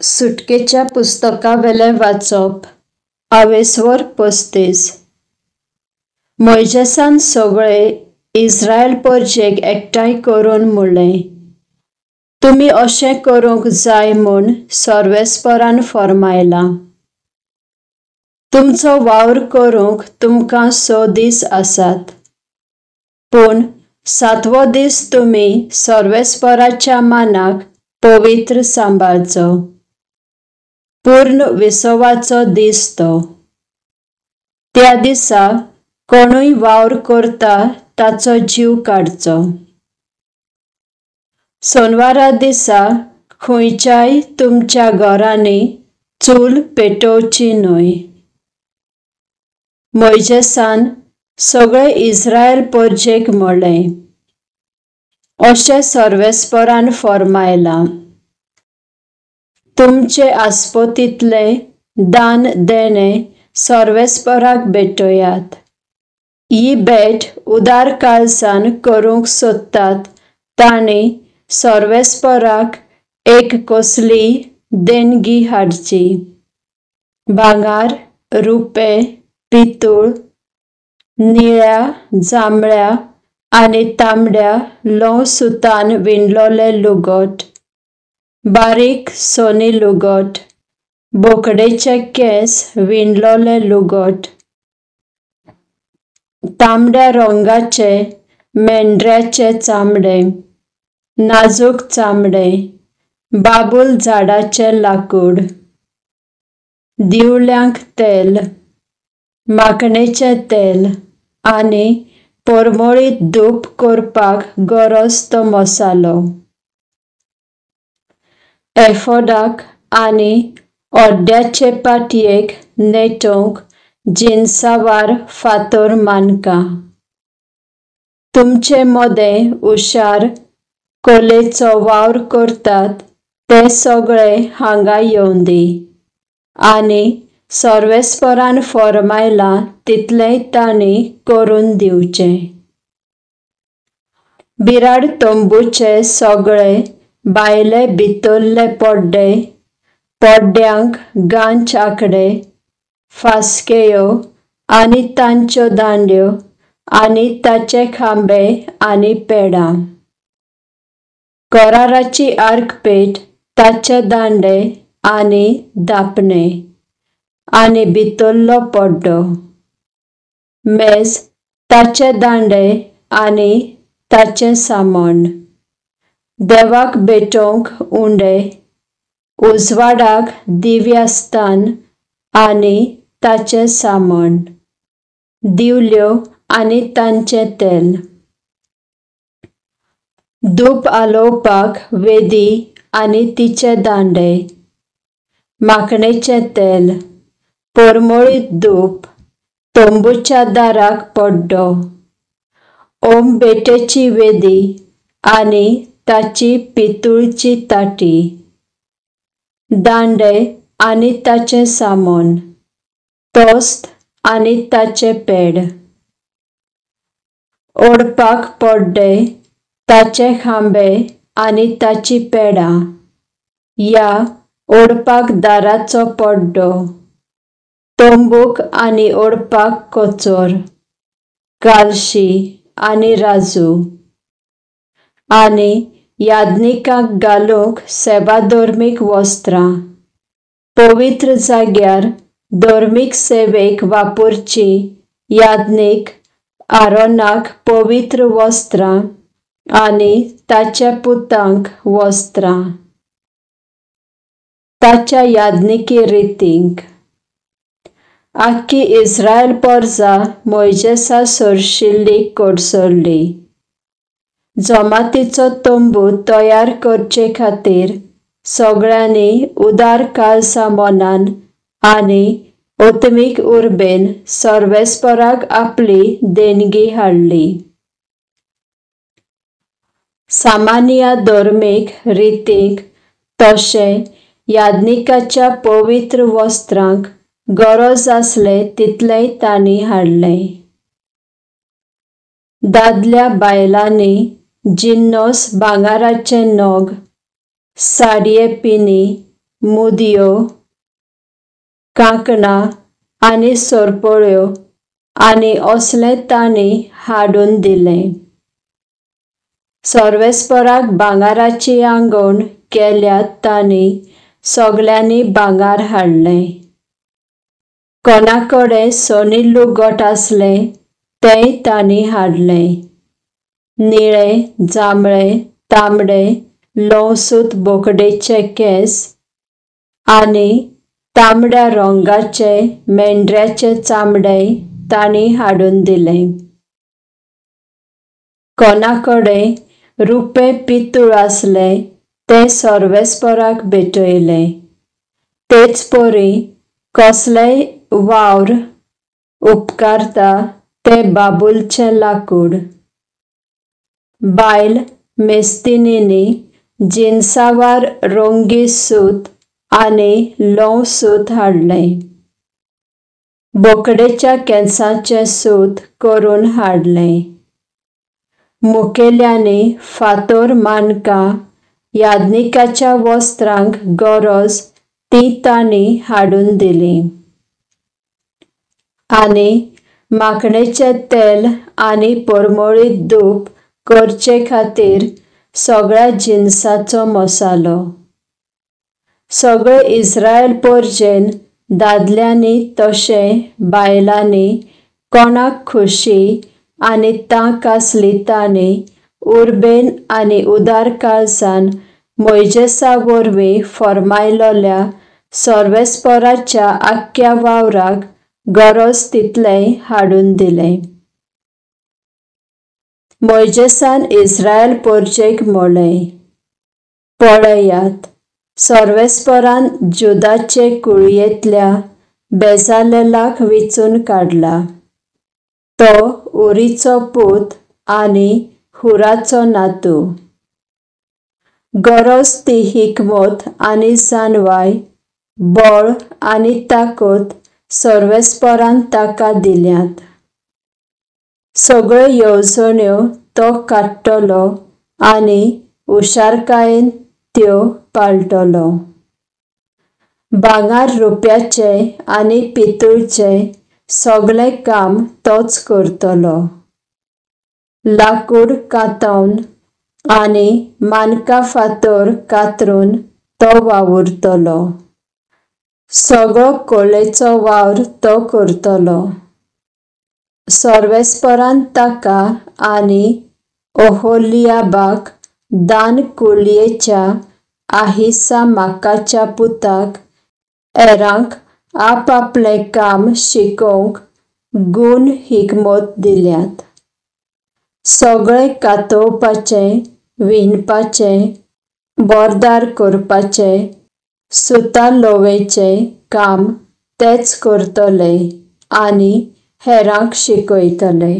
सुटकेच्या पुस्तकावेले वाचप 35. मोइजेसान सगळे इस्रायल परजेक एकठांय करून म्हणलें, तुमी अशें करूंक जाय म्हूण सर्वेस्परान फर्मायलां. तुमचो वावर करूंक तुमकां 6 दीस आसात, पूण 7वो दीस तुमी सर्वेस्पराच्या मानाक पवित्र सांबाळचो. पूर्ण विसवाचो दीस तो. त्या दिसा कोणूय वावर करता ताचो जीव काडचो. सोनवारा दिसा खंयच्याय तुमच्या घरांनी चूल पेटोवची न्हय. मोइजेसान सगळे इस्रायल परजेक म्हणलें, अशें सर्वेस्परान फर्मायलां. तुमचे आस्पोतीतले दान देणे सर्वेस्पराक भेटयात. ही भेट उदार काळजान करूंक सोदतात तांणी सर्वेस्पराक एक कसली देणगी हाडची. भांगार, रुपे, पितूळ, निळ्या, जांबळ्या आनी तांबड्या लंव सुतान विणलोले लुगोट, बारीक सोनी लुगोट, बोकडेचे केंस विणलोले लुगोट, तांबड्या रंगाचे मेंढऱ्याचे चामडे, नाजूक चामडे, बाबूल झाडाचे लाकूड, दिवल्यांक तेल, माखणेचे तेल आनी परमळीत धूप करपाक गरज तो मसालो. एफोडाक आनी ओड्ड्याचे पाटयेक नेटोवंक जिन्सावार फातर मानकां. तुमचे मोदें हुशार कोलेचो वावर करतात ते सगळे हांगा येवं दी, आनी सर्वेस्परान फर्मायलां तितलेंय तांणी करून दिवचें. बिराड तंबूचे सगळे भायले भितरले पड्डे, पड्ड्यांक गांच आंकडे, फासकेयो आनी तांच्यो दांड्यो आनी ताचे खांबे आनी पेडां. कोराराची आर्कपेट, ताचे दांडे आनी धापणे, आनी भितरलो पड्डो. मेज, ताचे दांडे आनी ताचें सामोण. देवाक भेटोवंक उंडे, उजवाडाक दिव्यास्थान आनी ताचें सामोण. दिवल्यो आनी तांचें तेल. धूप आलोवपाक वेदी आनी तिचे दांडे. माखणेचें तेल, परमळीत धूप, तंबूच्या दाराक पड्डो, ओम बेटेची वेदी आनी ताची पितूळची ताटी. दांडे आनी ताचें सामोण, तोस्त आनी ताचे पेड. ओडपाक पड्डे, ताचे खांबे आनी ताची पेडां. या ओडपाक दाराचो पड्डो, तंबूक आनी ओडपाक कोचोर, गालशी आनी राजू. आनी याजनिकांक घालूंक सेवाधर्मीक वस्त्रां. पवित्र जाग्यार धर्मीक सेवेक वापरची याजनीक आरोनाक पवित्र वस्त्रां आनी ताच्या पुतांक वस्त्रां. ताच्या याजनिकी रितींक. आख्खी इस्रायल परजा मोइजेसा सरशिल्ली कोडसरली. जमातीचो तंबू तयार करचे खातीर सगळ्यांनी उदार काळजा मोनान आनी ओतमीक उर्बेन सर्वेस्पराक आपली देणगी हाडली. सामान्य धर्मीक रितींक तशें याजनिकाच्या पवित्र वस्त्रांक गरज आसले तितलेंय तांणी हाडलें. दादल्या बायलांनी जिन्नस भांगाराचे नग, साडये पिनी मुदयो, कांकणां आनी सोरपोळ्यो आनी असलें तांणी हाडून दिलें. सर्वेस्पराक भांगाराची आंगवण केल्यात तांणी सगल्यांनी भांगार हाडलें. कोणाकडेन सोनी लुगोट आसलें तेंय तांणी हाडलें. निळे, जांबळे, तांबडे, लवसूत बोकडेचे केंस आनी तांबड्या रंगाचे मेंढऱ्याचे चामडेय तांणी हाडून दिलें. कोणाकडेन रुपें पितूळ आसलें तें सर्वेस्पराक भेटयलें. तेच परी कसलेय वावर उपकारता तें बाबूलचें लाकूड. बायल मेस्तिनींनी जिनसावार रंगी सूत आनी लवसूत हाडलें. बोकडेच्या केंसाचें सूत करून हाडलें. मुखेल्यांनी फातर मानकां याजकाच्या वस्त्रांक गरज ती तांणी हाडून दिलीं. आनी माखणेचें तेल आनी परमळीत धूप करचे खातीर सगळ्या जिनसाचो मसालो. सगळे इस्रायल परजेन दादल्यांनी तशें बायलांनी कोणाक खुशी आनी तांक आसली तांणी उर्बेन आनी उदार काळजान मोइजेसा वरवीं फर्मायलोल्या सर्वेस्पराच्या आख्ख्या वावराक गरज तितलें हाडून दिलें. मोइजेसान इस्रायल परजेक म्हळें, पळयात, सर्वेस्परान जुदाचे कुळयेंतल्या बेजालेलाक वेंचून काडला. तो उरीचो पूत आनी हुराचो नातू. गरज ती हिकमत आनी जानवाय, बळ आनी ताकत सर्वेस्परान ताका दिल्यात. सगळ्यो येवजण्यो तो काडटलो आनी हुशारकायेन त्यो पाळटलो. भांगार रुप्याचे आनी पितूळचें सगळें काम तोच करतलो. लाकूड कातवन आनी मानकां फातर कातरून तो वावुरतलो. सगळो कलेचो वावर तो करतलो. सर्वेस्परान ताका आनी ओहोलियाबाक दान कुळयेच्या अहिसामाकाच्या पुताक एरांक आपआपलें काम शिकोवंक गूण हिकमत दिल्यात. सगळें कातोवपाचें, विणपाचें, बरदार करपाचें, सुतां लोवेचें काम तेच करतले आनी हेरांक शिकयतले.